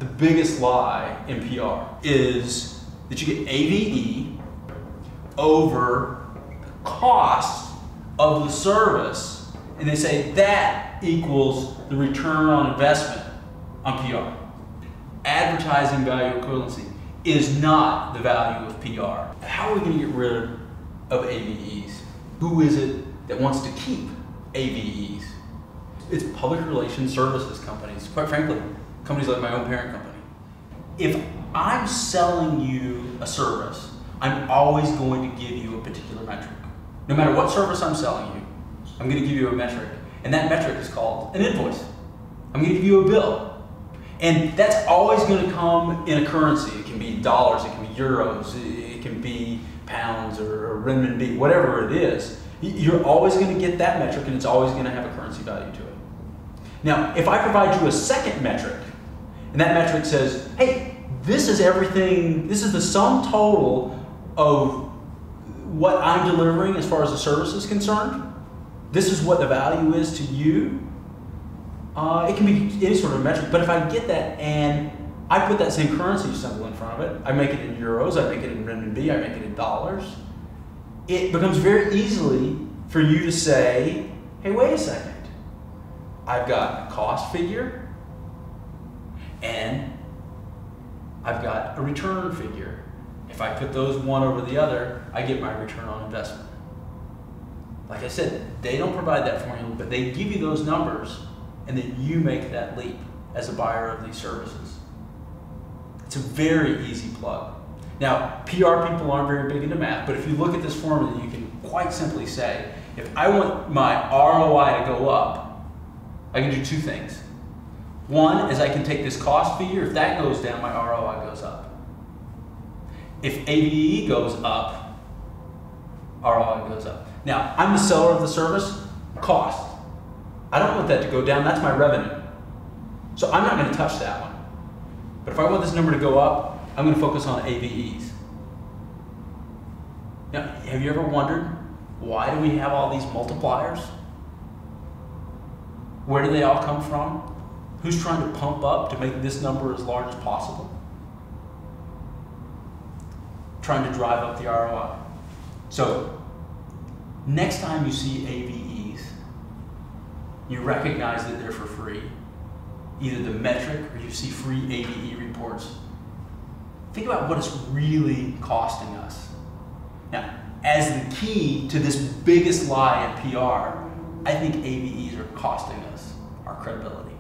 The biggest lie in PR is that you get AVE over the cost of the service, and they say that equals the return on investment on PR. Advertising value equivalency is not the value of PR. How are we going to get rid of AVEs? Who is it that wants to keep AVEs? It's public relations services companies, quite frankly, companies like my own parent company. If I'm selling you a service, I'm always going to give you a particular metric. No matter what service I'm selling you, I'm going to give you a metric. And that metric is called an invoice. I'm going to give you a bill. And that's always going to come in a currency. It can be dollars, it can be euros, it can be pounds or renminbi, whatever it is. You're always going to get that metric, and it's always going to have a currency value to it. Now, if I provide you a second metric, and that metric says, hey, this is everything, this is the sum total of what I'm delivering as far as the service is concerned, this is what the value is to you, it can be any sort of metric, but if I get that and I put that same currency symbol in front of it, I make it in euros, I make it in renminbi, I make it in dollars, it becomes very easily for you to say, hey, wait a second, I've got a cost figure and I've got a return figure. If I put those one over the other, I get my return on investment. Like I said, they don't provide that formula, but they give you those numbers, and then you make that leap as a buyer of these services. It's a very easy plug. Now, PR people aren't very big into math, but if you look at this formula, you can quite simply say, if I want my ROI to go up, I can do two things. One is I can take this cost figure, if that goes down, my ROI goes up. If AVE goes up, ROI goes up. Now, I'm the seller of the service, cost. I don't want that to go down, that's my revenue. So I'm not going to touch that one. But if I want this number to go up, I'm going to focus on AVEs. Now, have you ever wondered, why do we have all these multipliers? Where do they all come from? Who's trying to pump up to make this number as large as possible? Trying to drive up the ROI. So, next time you see AVEs, you recognize that they're for free, either the metric or you see free AVE reports. Think about what it's really costing us. Now, as the key to this biggest lie in PR, I think AVEs are costing us our credibility.